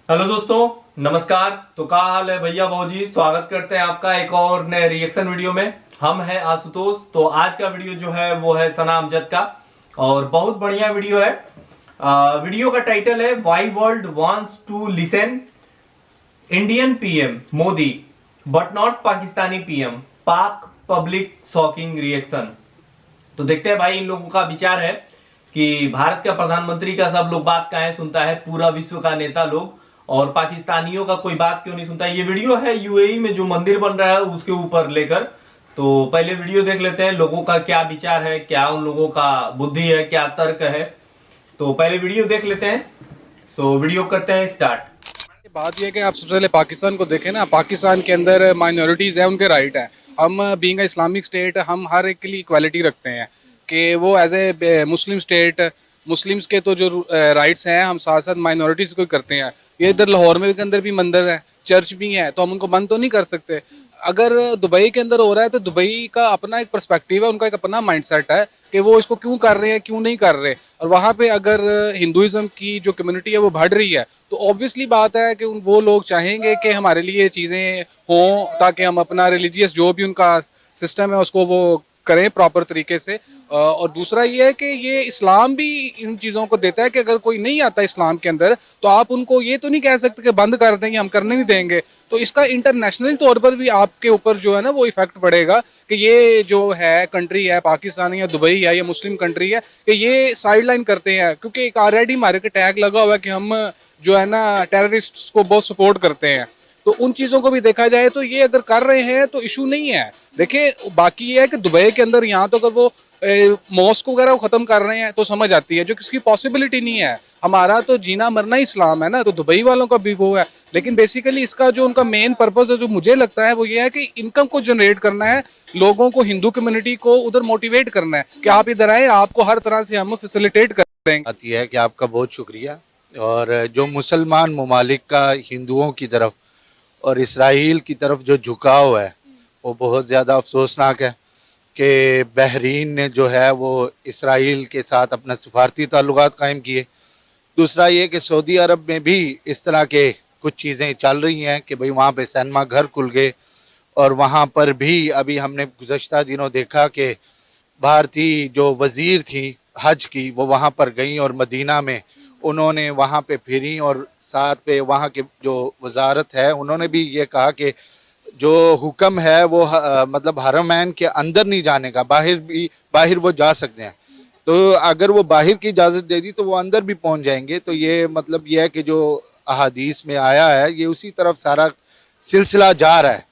Hello दोस्तों, नमस्कार। तो क्या हाल है भैया भाजी। स्वागत करते हैं आपका एक और नए रिएक्शन वीडियो में। हम हैं आशुतोष। तो आज का वीडियो जो है वो है सना अमजद का और बहुत बढ़िया वीडियो है। वीडियो का टाइटल है why world wants to listen Indian PM Modi but not Pakistani PM, Pak public shocking reaction. तो देखते हैं भाई इन लोगों का विचार है कि भारत का प्रधानमंत्री का सब लोग बात काहे सुनता है, पूरा विश्व का नेता लोग, और पाकिस्तानियों का कोई बात क्यों नहीं सुनता। ये वीडियो है यूएई में जो मंदिर बन रहा है उसके ऊपर लेकर। तो पहले वीडियो देख लेते हैं, लोगों का क्या विचार है, क्या उन लोगों का बुद्धि है, क्या तर्क है। तो पहले वीडियो देख लेते हैं। तो वीडियो करते हैं स्टार्ट। बात यह है कि आप सबसे पहले पाकिस्तान को देखें ना। पाकिस्तान के अंदर माइनॉरिटीज़ हैं, उनके राइट हैं। हम बीइंग इस्लामिक स्टेट हम हर एक के लिए इक्वालिटी रखते हैं कि वो as a Muslim state Muslims के तो जो राइट्स हैं हम साथ साथ माइनॉरिटीज़ को करते हैं। ये इधर लाहौर में के अंदर भी मंदिर है, चर्च भी है, तो हम उनको बंद तो नहीं कर सकते। अगर दुबई के अंदर हो रहा है तो दुबई का अपना एक पर्सपेक्टिव है, उनका एक अपना माइंडसेट है कि वो इसको क्यों कर रहे हैं क्यों नहीं कर रहे। और वहाँ पे अगर हिंदुइज्म की जो कम्युनिटी है वो बढ़ रही है तो ऑब्वियसली बात है कि वो लोग चाहेंगे कि हमारे लिए ये चीज़ें हों ताकि हम अपना रिलीजियस जो भी उनका सिस्टम है उसको वो करें प्रॉपर तरीके से। और दूसरा ये है कि ये इस्लाम भी इन चीज़ों को देता है कि अगर कोई नहीं आता इस्लाम के अंदर तो आप उनको ये तो नहीं कह सकते कि बंद कर देंगे, हम करने नहीं देंगे। तो इसका इंटरनेशनल तौर पर भी आपके ऊपर जो है ना वो इफेक्ट पड़ेगा कि ये जो है कंट्री है पाकिस्तान या दुबई है या मुस्लिम कंट्री है कि ये साइडलाइन करते हैं, क्योंकि एक ऑलरेडी हमारे के टैग लगा हुआ है कि हम जो है ना टेररिस्ट को बहुत सपोर्ट करते हैं। तो उन चीज़ों को भी देखा जाए तो ये अगर कर रहे हैं तो इशू नहीं है। देखिए बाकी ये है कि दुबई के अंदर यहाँ तो अगर वो मॉस्क वगैरह को ख़त्म कर रहे हैं तो समझ आती है, जो किसकी पॉसिबिलिटी नहीं है। हमारा तो जीना मरना इस्लाम है ना, तो दुबई वालों का भी वो है। लेकिन बेसिकली इसका जो उनका मेन पर्पस है जो मुझे लगता है वो ये है कि इनकम को जनरेट करना है, लोगों को हिंदू कम्युनिटी को उधर मोटिवेट करना है कि आप इधर आए, आपको हर तरह से हम फैसिलिटेट करेंगे। आती है कि आपका बहुत शुक्रिया। और जो मुसलमान ममालिक का हिंदुओं की तरफ और इसराइल की तरफ जो झुकाव है वो बहुत ज़्यादा अफसोसनाक है कि बहरीन ने जो है वो इसराइल के साथ अपना सफारती ताल्लुकात कायम किए। दूसरा ये कि सऊदी अरब में भी इस तरह के कुछ चीज़ें चल रही हैं कि भाई वहाँ पे सिनेमा घर खुल गए और वहाँ पर भी अभी हमने गुज़श्ता दिनों देखा कि भारतीय जो वज़ीर थी हज की वो वहाँ पर गई और मदीना में उन्होंने वहाँ पे फिरी और साथ पे वहाँ के जो वजारत है उन्होंने भी ये कहा कि जो हुक्म है वो मतलब हरमैन के अंदर नहीं जाने का, बाहर वो जा सकते हैं। तो अगर वो बाहर की इजाज़त दे दी तो वो अंदर भी पहुँच जाएंगे। तो ये मतलब ये है कि जो अहादीस में आया है ये उसी तरफ सारा सिलसिला जा रहा है।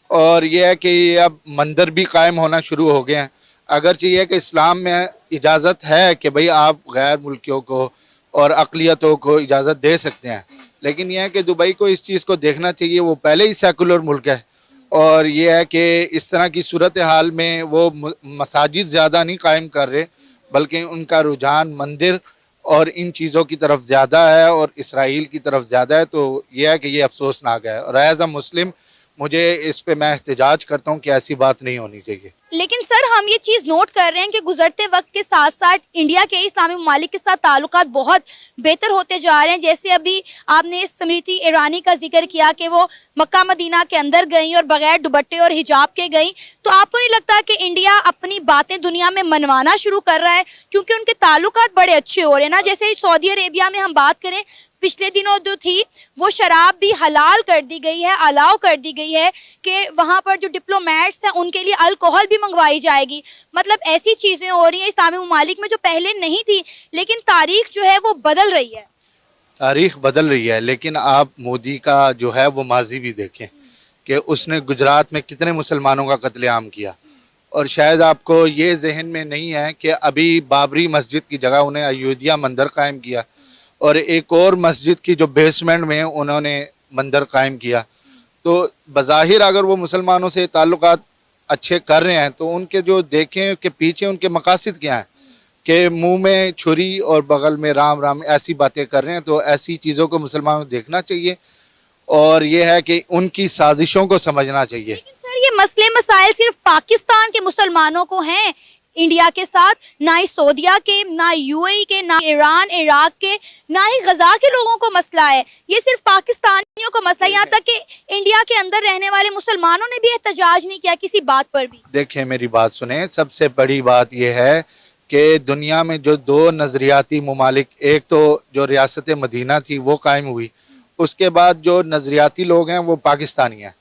और ये है कि अब मंदिर भी कायम होना शुरू हो गए हैं। अगर चाहिए कि इस्लाम में इजाज़त है कि भाई आप गैर मुल्कियों को और अक़लियतों को इजाज़त दे सकते हैं, लेकिन यह है कि दुबई को इस चीज़ को देखना चाहिए। वो पहले ही सेकुलर मुल्क है और ये है कि इस तरह की सूरत हाल में वो मसाजिद ज़्यादा नहीं कायम कर रहे बल्कि उनका रुझान मंदिर और इन चीज़ों की तरफ ज़्यादा है और इसराइल की तरफ ज़्यादा है। तो यह है कि ये अफसोसनाक है और एज़ अ मुस्लिम मुझे इस पे मैं एहतजाज करता हूँ कि ऐसी बात नहीं होनी चाहिए। लेकिन सर हम ये चीज़ नोट कर रहे हैं कि गुजरते वक्त के साथ साथ इंडिया के इस्लामी ममालिक के साथ ताल्लुकात बहुत बेहतर होते जा रहे हैं। जैसे अभी आपने स्मृति ईरानी का जिक्र किया कि वो मक्का मदीना के अंदर गई और बगैर दुपट्टे और हिजाब के गई। तो आपको नहीं लगता कि इंडिया अपनी बातें दुनिया में मनवाना शुरू कर रहा है, क्योंकि उनके ताल्लुकात बड़े अच्छे हो रहे हैं ना। जैसे सऊदी अरेबिया में हम बात करें, पिछले दिनों जो थी वो शराब भी हलाल कर दी गई है, अलाउ कर दी गई है कि वहाँ पर जो डिप्लोमेट्स हैं उनके लिए अल्कोहल भी मंगवाई जाएगी। मतलब ऐसी चीज़ें हो रही हैं इस्लामी ममालिक में जो पहले नहीं थी, लेकिन तारीख जो है वो बदल रही है। तारीख बदल रही है, लेकिन आप मोदी का जो है वो माजी भी देखें कि उसने गुजरात में कितने मुसलमानों का कत्लेआम किया। और शायद आपको ये जहन में नहीं है कि अभी बाबरी मस्जिद की जगह उन्हें अयोध्या मंदिर कायम किया और एक और मस्जिद की जो बेसमेंट में उन्होंने मंदिर कायम किया। तो बज़ाहिर अगर वो मुसलमानों से ताल्लुकात अच्छे कर रहे हैं तो उनके जो देखें कि पीछे उनके मकासद क्या हैं कि मुंह में छुरी और बगल में राम राम ऐसी बातें कर रहे हैं। तो ऐसी चीज़ों को मुसलमानों को देखना चाहिए और ये है कि उनकी साजिशों को समझना चाहिए। लेकिन सर ये मसले मसाइल सिर्फ पाकिस्तान के मुसलमानों को हैं इंडिया के साथ, ना ही सऊदीया के, ना यूएई के, ना ईरान, इराक के, ना ही गजा के लोगों को मसला है। ये सिर्फ पाकिस्तानियों को मसला है। यहाँ तक कि इंडिया के अंदर रहने वाले मुसलमानों ने भी एहतजाज नहीं किया किसी बात पर भी। देखिए मेरी बात सुने, सबसे बड़ी बात यह है कि दुनिया में जो दो नज़रियाती ममालिक, एक तो जो रियासत मदीना थी वो कायम हुई, उसके बाद जो नज़रियाती लोग हैं वो पाकिस्तानी हैं।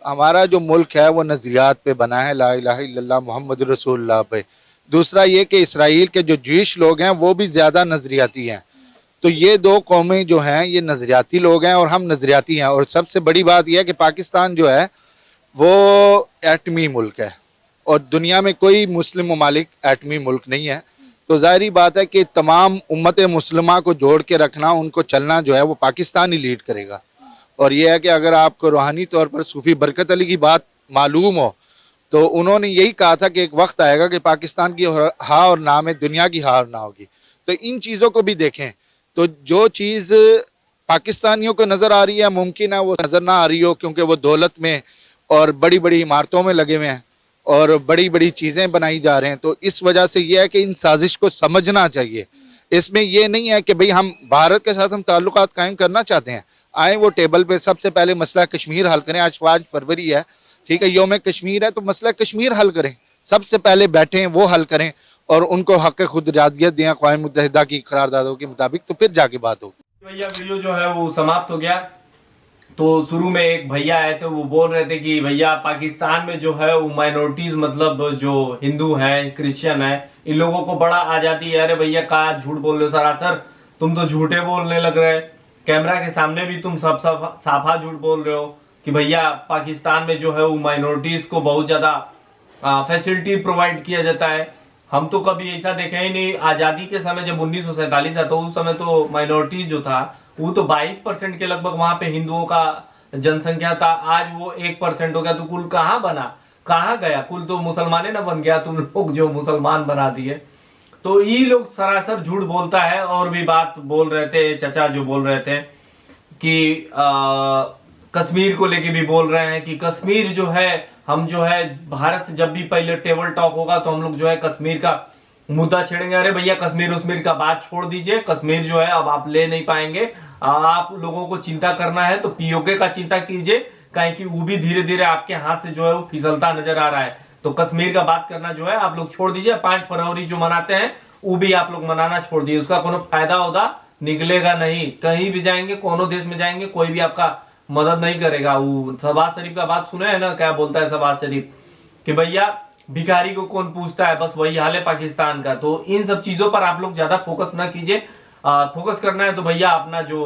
हमारा जो मुल्क है वो नज़रियात पे बना है, ला इलाहा इल्लल्लाह मुहम्मद रसूलुल्लाह पे। दूसरा ये कि इसराइल के जो जूइश लोग हैं वो भी ज़्यादा नज़रियाती हैं। तो ये दो कौमें जो हैं ये नज़रियाती लोग हैं और हम नज़रियाती हैं। और सबसे बड़ी बात यह है कि पाकिस्तान जो है वो एटमी मुल्क है और दुनिया में कोई मुस्लिम ममालिक एटमी मुल्क नहीं है। तो ज़ाहिरी बात है कि तमाम उम्मत मुस्लिमा को जोड़ के रखना, उनको चलना जो है वो पाकिस्तान ही लीड करेगा। और ये है कि अगर आपको रूहानी तौर पर सूफ़ी बरकत अली की बात मालूम हो तो उन्होंने यही कहा था कि एक वक्त आएगा कि पाकिस्तान की हाँ और ना में दुनिया की हार ना होगी। तो इन चीज़ों को भी देखें, तो जो चीज़ पाकिस्तानियों को नज़र आ रही है मुमकिन है वो नज़र ना आ रही हो, क्योंकि वो दौलत में और बड़ी बड़ी इमारतों में लगे हुए हैं और बड़ी बड़ी चीज़ें बनाई जा रहे हैं। तो इस वजह से ये है कि इन साजिश को समझना चाहिए। इसमें ये नहीं है कि भाई हम भारत के साथ हम ताल्लुकात कायम करना चाहते हैं, आए वो टेबल पे सबसे पहले मसला कश्मीर हल करें। आज 5 फरवरी है, ठीक है, योम कश्मीर है, तो मसला कश्मीर हल करें, सबसे पहले बैठें वो हल करें और उनको हक खुद इरादियत दें अक़वाम मुत्तहिदा की करारदादों के मुताबिक, तो फिर जाके बात होगी। भैया वीडियो जो है वो समाप्त हो गया। तो शुरू में एक भैया आए थे, वो बोल रहे थे कि भैया पाकिस्तान में जो है वो माइनॉरिटीज, मतलब जो हिंदू हैं, क्रिश्चियन है, इन लोगों को बड़ा आजादी है। अरे भैया कहा झूठ बोल रहे हो सरासर, तुम तो झूठे बोलने लग रहे। कैमरा के सामने भी तुम सब साफा झूठ बोल रहे हो कि भैया पाकिस्तान में जो है वो माइनॉरिटीज को बहुत ज्यादा फैसिलिटी प्रोवाइड किया जाता है। हम तो कभी ऐसा देखे ही नहीं। आजादी के समय जब 1947 था तो उस समय तो माइनॉरिटीज जो था वो तो 22% के लगभग वहां पे हिंदुओं का जनसंख्या था। आज वो 1% हो गया। तो कुल कहाँ बना, कहाँ गया? कुल तो मुसलमाने ना बन गया, तुम लोग जो मुसलमान बना दिए। तो ये लोग सरासर झूठ बोलता है। और भी बात बोल रहे थे चचा, जो बोल रहे थे कि कश्मीर को लेके भी बोल रहे हैं कि कश्मीर जो है, हम जो है भारत से जब भी पहले टेबल टॉक होगा तो हम लोग जो है कश्मीर का मुद्दा छेड़ेंगे। अरे भैया कश्मीर उश्मीर का बात छोड़ दीजिए, कश्मीर जो है अब आप ले नहीं पाएंगे। आप लोगों को चिंता करना है तो पीओके का चिंता कीजिए, कहीं कि वो भी धीरे धीरे आपके हाथ से जो है वो फिसलता नजर आ रहा है। तो कश्मीर का बात करना जो है आप लोग छोड़ दीजिए। 5 फरवरी जो मनाते हैं वो भी आप लोग मनाना छोड़ दीजिए, उसका कोनो फायदा होगा निकलेगा नहीं। कहीं भी जाएंगे, कोनो देश में जाएंगे, कोई भी आपका मदद नहीं करेगा। वो शहबाज शरीफ का बात सुने है ना, क्या बोलता है शहबाज शरीफ कि भैया भिखारी को कौन पूछता है, बस वही हाल है पाकिस्तान का। तो इन सब चीजों पर आप लोग ज्यादा फोकस ना कीजिए। फोकस करना है तो भैया अपना जो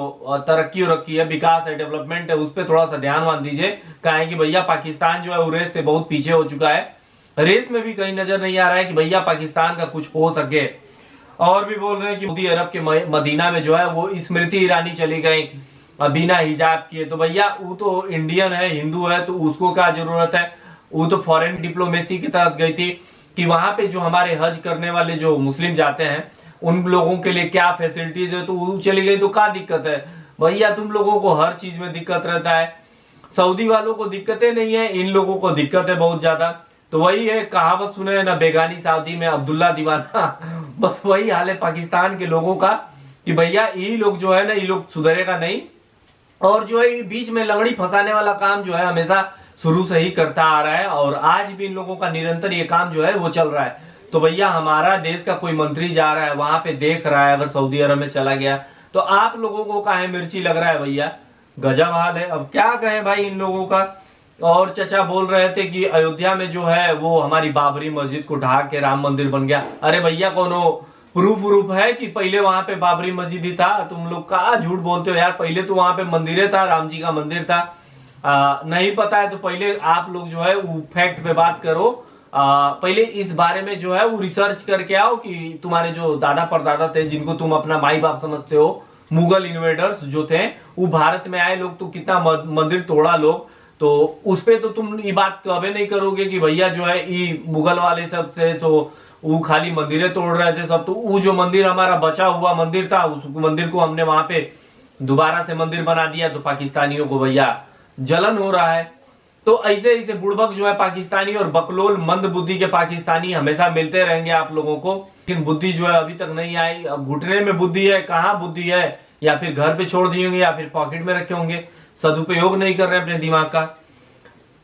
तरक्की रखी है, विकास है, डेवलपमेंट है, उस पर थोड़ा सा ध्यान मान दीजिए। कहें कि भैया पाकिस्तान जो है रेस से बहुत पीछे हो चुका है। रेस में भी कहीं नजर नहीं आ रहा है कि भैया पाकिस्तान का कुछ हो सके। और भी बोल रहे हैं कि सऊदी अरब के मदीना में जो है वो स्मृति ईरानी चली गई बिना हिजाब किए। तो भैया वो तो इंडियन है, हिंदू है, तो उसको क्या जरूरत है? वो तो फॉरेन डिप्लोमेसी के तहत गई थी कि वहां पे जो हमारे हज करने वाले जो मुस्लिम जाते हैं उन लोगों के लिए क्या फैसिलिटीज है, तो वो चली गई। तो क्या दिक्कत है भैया? तुम लोगों को हर चीज में दिक्कत रहता है। सऊदी वालों को दिक्कतें नहीं है, इन लोगों को दिक्कत है बहुत ज्यादा। तो वही है, कहावत सुने ना, बेगानी शादी में अब्दुल्ला दीवाना। बस वही हाल है पाकिस्तान के लोगों का कि भैया ये लोग जो है ना, ये लोग सुधरेगा नहीं। और जो है बीच में लंगड़ी फंसाने वाला काम जो है हमेशा शुरू से ही करता आ रहा है और आज भी इन लोगों का निरंतर ये काम जो है वो चल रहा है। तो भैया हमारा देश का कोई मंत्री जा रहा है वहां पे, देख रहा है, अगर सऊदी अरब में चला गया तो आप लोगों को काहे मिर्ची लग रहा है भैया? गजब हाल है। अब क्या कहें भाई इन लोगों का। और चचा बोल रहे थे कि अयोध्या में जो है वो हमारी बाबरी मस्जिद को ढा के राम मंदिर बन गया। अरे भैया कोनो प्रूफ है कि पहले वहां पे बाबरी मस्जिद ही था? तुम लोग का झूठ बोलते हो यार। पहले तो वहां पे मंदिर था, राम जी का मंदिर था। नहीं पता है तो पहले आप लोग जो है वो फैक्ट पे बात करो। पहले इस बारे में जो है वो रिसर्च करके आओ कि तुम्हारे जो दादा परदादा थे, जिनको तुम अपना माई बाप समझते हो, मुगल इन्वेडर्स जो थे, वो भारत में आए लोग तो कितना मंदिर तोड़ा लोग। तो उस पे तो तुम ये बात कभी नहीं करोगे कि भैया जो है ये मुगल वाले सब थे तो वो खाली मंदिरें तोड़ रहे थे सब। तो वो जो मंदिर हमारा बचा हुआ मंदिर था, उस मंदिर को हमने वहां पे दोबारा से मंदिर बना दिया। तो पाकिस्तानियों को भैया जलन हो रहा है। तो ऐसे ऐसे बुड़बक जो है पाकिस्तानी और बकलोल मंद बुद्धि के पाकिस्तानी हमेशा मिलते रहेंगे आप लोगों को, लेकिन बुद्धि जो है अभी तक नहीं आई। अब घुटने में बुद्धि है, कहाँ बुद्धि है, या फिर घर पे छोड़ दिए होंगे या फिर पॉकेट में रखे होंगे, सदुपयोग नहीं कर रहे अपने दिमाग का।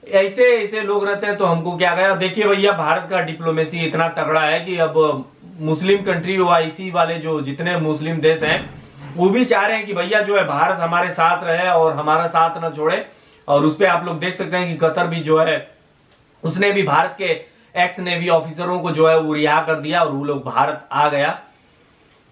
ऐसे ऐसे लोग रहते हैं तो हमको क्या गया। देखिए भैया, भारत का डिप्लोमेसी इतना तगड़ा है कि अब मुस्लिम कंट्री ओआईसी वाले जो जितने मुस्लिम देश हैं वो भी चाह रहे हैं कि भैया जो है भारत हमारे साथ रहे और हमारा साथ न छोड़े। और उस पे आप लोग देख सकते हैं कि कतर भी जो है उसने भी भारत के एक्स नेवी ऑफिसरों को जो है वो रिहा कर दिया और वो लोग भारत आ गया।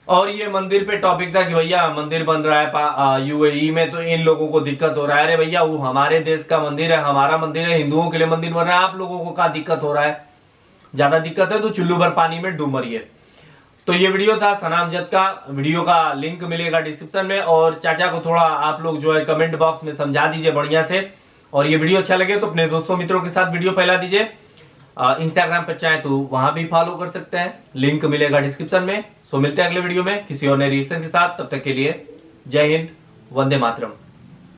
और ये मंदिर पे टॉपिक था कि भैया मंदिर बन रहा है यूएई में तो इन लोगों को दिक्कत हो रहा है। अरे भैया वो हमारे देश का मंदिर है, हमारा मंदिर है, हिंदुओं के लिए मंदिर बन रहा है, आप लोगों को क्या दिक्कत हो रहा है? ज्यादा दिक्कत है तो चुल्लू भर पानी में डूब मरिए। तो ये वीडियो था सनाम जद का, वीडियो का लिंक मिलेगा डिस्क्रिप्शन में। और चाचा को थोड़ा आप लोग जो है कमेंट बॉक्स में समझा दीजिए बढ़िया से। और ये वीडियो अच्छा लगे तो अपने दोस्तों मित्रों के साथ वीडियो फैला दीजिए। इंस्टाग्राम पर चाहे तो वहां भी फॉलो कर सकते हैं, लिंक मिलेगा डिस्क्रिप्शन में। सो मिलते हैं अगले वीडियो में किसी और नए रिएक्शन के साथ। तब तक के लिए जय हिंद, वंदे मातरम।